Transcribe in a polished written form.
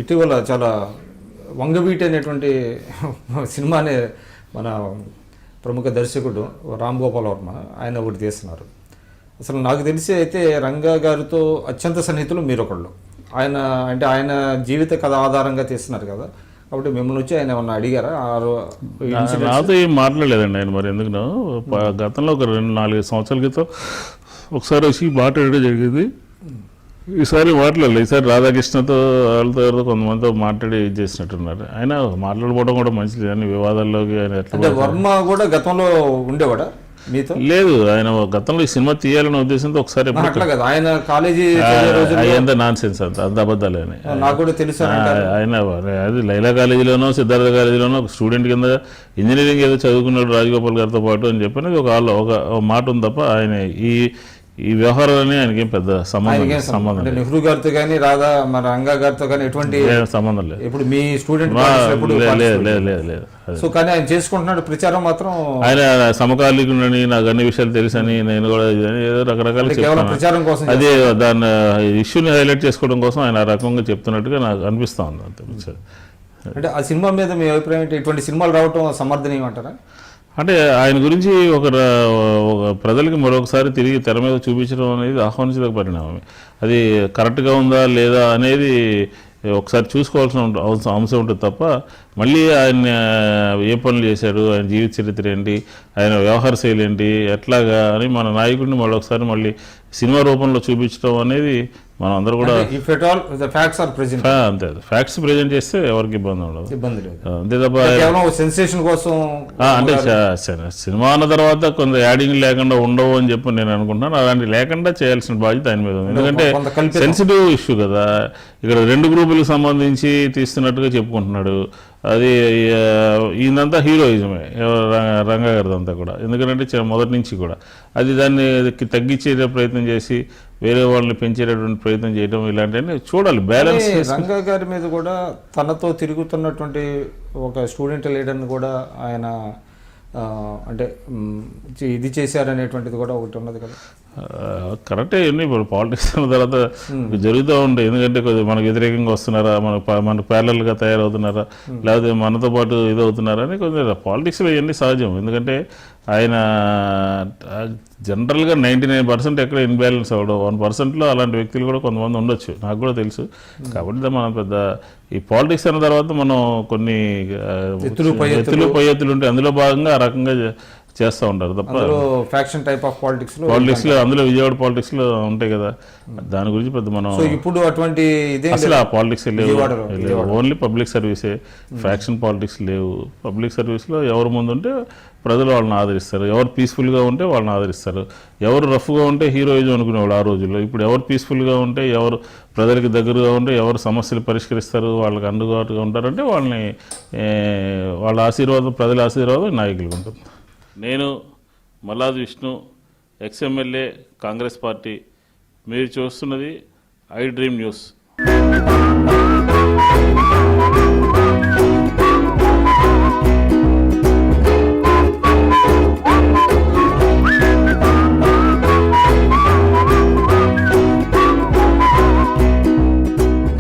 ఇటీవల చాలా వంగవీటి అనేటువంటి సినిమానే మన ప్రముఖ దర్శకుడు రామ్ గోపాల్ వర్మ ఆయన ఒకటి తీస్తున్నారు. అసలు నాకు తెలిసి అయితే రంగా గారితో అత్యంత సన్నిహితులు మీరు ఒకళ్ళు. ఆయన అంటే ఆయన జీవిత కథ ఆధారంగా తీస్తున్నారు కదా, కాబట్టి మిమ్మల్ని వచ్చి ఆయన ఏమన్నా అడిగారా? నాతో ఏం మాట్లాడలేదండి ఆయన. మరి ఎందుకు గతంలో ఒక 2-4 సంవత్సరాల క్రితం ఒకసారి వచ్చి మాట్లాడడం జరిగింది. ఈసారి మాట్లాడలేదు. ఈసారి రాధాకృష్ణతో వాళ్ళతో కొంతమందితో మాట్లాడి ఇది చేసినట్టున్నారు. ఆయన మాట్లాడుకోవడం కూడా మంచిది కానీ వివాదాల్లోకి ఆయన ఎట్లా. వర్మ కూడా గతంలో ఉండేవాడా మీతో? లేదు, ఆయన గతంలో ఈ సినిమా తీయాలనే ఉద్దేశంతో ఒకసారి ఆయన కాలేజీ అంత నాన్ సెన్స్ అంత అబద్ధాలు నాకు కూడా తెలుసు. ఆయన అది లైలా కాలేజీలోనో సిద్ధార్థ కాలేజీలోనో ఒక స్టూడెంట్ కింద ఇంజనీరింగ్ ఏదో చదువుకున్నాడు రాజగోపాల్ గారితో పాటు అని చెప్పినది ఒక మాట ఉంది తప్ప ఆయన ఈ వ్యవహారాలని ఆయనకి ఏం పెద్ద సంబంధం నెహ్రూ గారితో కానీ రాధా మన రంగా గారితో కానీ ఎటువంటి సంబంధం లేదు. ఇప్పుడు మీ స్టూడెంట్ లేదు. సో కానీ ఆయన చేసుకుంటున్నాడు ప్రచారం మాత్రం. ఆయన సమకాలీకుడని నాకు అన్ని విషయాలు తెలుసని నేను కూడా ఏదో రకరకాల ప్రచారం కోసం అదే దాన్ని ఇష్యూని హైలైట్ చేసుకోవడం కోసం ఆయన ఆ రకంగా చెప్తున్నట్టుగా నాకు అనిపిస్తా ఉంది అంతే. అంటే ఆ సినిమా మీద మీ అభిప్రాయం ఏంటి? ఇటువంటి సినిమాలు రావటం సమర్థనీయం అంటారా? అంటే ఆయన గురించి ఒక ప్రజలకి మరొకసారి తిరిగి తెర మీద చూపించడం అనేది ఆహ్వానించదగ్గ పరిణామం. అది కరెక్ట్గా ఉందా లేదా అనేది ఒకసారి చూసుకోవాల్సిన అంశం ఉంటుంది తప్ప మళ్ళీ ఆయన ఏ పనులు చేశాడు, ఆయన జీవిత చరిత్ర ఏంటి, ఆయన వ్యవహార శైలి ఏంటి, ఎట్లాగా అని మన నాయకుడిని మళ్ళీ మళ్ళీ సినిమా రూపంలో చూపించడం అనేది మనం అందరూ కూడా అంతే. ఫ్యాక్ట్స్ ప్రెజెంట్ చేస్తే ఎవరికి ఇబ్బంది ఉండదు, అంతే తప్ప సెన్సేషన్ కోసం. అంటే సినిమా అన్న తర్వాత కొంత యాడింగ్ లేకుండా ఉండవు అని చెప్పి నేను అనుకుంటున్నాను. అలాంటి లేకుండా చేయాల్సిన బాధ్యత ఆయన మీద ఉంది. ఎందుకంటే సెన్సిటివ్ ఇష్యూ కదా. ఇక్కడ 2 గ్రూపులకు సంబంధించి తీస్తున్నట్టుగా చెప్పుకుంటున్నాడు. అది ఈయనంతా హీరోయిజమే రంగా గారిదంతా కూడా. ఎందుకంటే మొదటి నుంచి కూడా అది దాన్ని తగ్గించే ప్రయత్నం చేసి వేరే వాళ్ళని పెంచేటటువంటి ప్రయత్నం చేయడం ఇలాంటివన్నీ చూడాలి. బ్యాలెన్స్. రంగా గారి మీద కూడా తనతో తిరుగుతున్నటువంటి ఒక స్టూడెంట్ లీడర్ని కూడా ఆయన అంటే ఇది చేశారనేటువంటిది కూడా ఒకటి ఉన్నది కదా. కరెక్టే. ఇప్పుడు పాలిటిక్స్ అన్న తర్వాత జరుగుతూ ఉంటాయి. ఎందుకంటే మనకు వ్యతిరేకంగా వస్తున్నారా, మనకు ప్యారలల్గా తయారవుతున్నారా, లేకపోతే మనతో పాటు ఇదవుతున్నారా అని కొంచెం పాలిటిక్స్లో ఇవన్నీ సహజం. ఎందుకంటే ఆయన జనరల్గా 99% ఎక్కడ ఇన్బ్యాలెన్స్ అవ్వడం, 1%లో అలాంటి వ్యక్తులు కూడా కొంతమంది ఉండొచ్చు, నాకు కూడా తెలుసు. కాబట్టి మనం పెద్ద ఈ పాలిటిక్స్ అన్న తర్వాత మనం కొన్ని ఎత్తులు పై ఎత్తులు ఉంటాయి. అందులో భాగంగా ఆ రకంగా చేస్తూ ఉంటారు తప్ప ఫ్యాక్షన్ టైప్ ఆఫ్ పాలిటిక్స్లో అందులో విజయవాడ పాలిటిక్స్లో ఉంటాయి కదా. దాని గురించి పెద్ద మనం ఇప్పుడు అటువంటి అసలు ఆ పాలిటిక్స్ లేవు. ఓన్లీ పబ్లిక్ సర్వీసే, ఫ్యాక్షన్ పాలిటిక్స్ లేవు. పబ్లిక్ సర్వీస్లో ఎవరు ముందు ఉంటే ప్రజలు వాళ్ళని ఆదరిస్తారు, ఎవరు పీస్ఫుల్గా ఉంటే వాళ్ళని ఆదరిస్తారు. ఎవరు రఫ్గా ఉంటే హీరోయిజం అనుకునేవాడు ఆ రోజుల్లో. ఇప్పుడు ఎవరు పీస్ఫుల్గా ఉంటే, ఎవరు ప్రజలకి దగ్గరగా ఉంటే, ఎవరు సమస్యలు పరిష్కరిస్తారు, వాళ్ళకి అందుబాటుగా ఉంటారంటే వాళ్ళ ఆశీర్వాదం, ప్రజల ఆశీర్వాదం నాయకులకు ఉంటుంది. నేను మల్లాది విష్ణు, ఎక్స్ఎమ్మెల్యే, కాంగ్రెస్ పార్టీ. మీరు చూస్తున్నది ఐ డ్రీమ్ న్యూస్.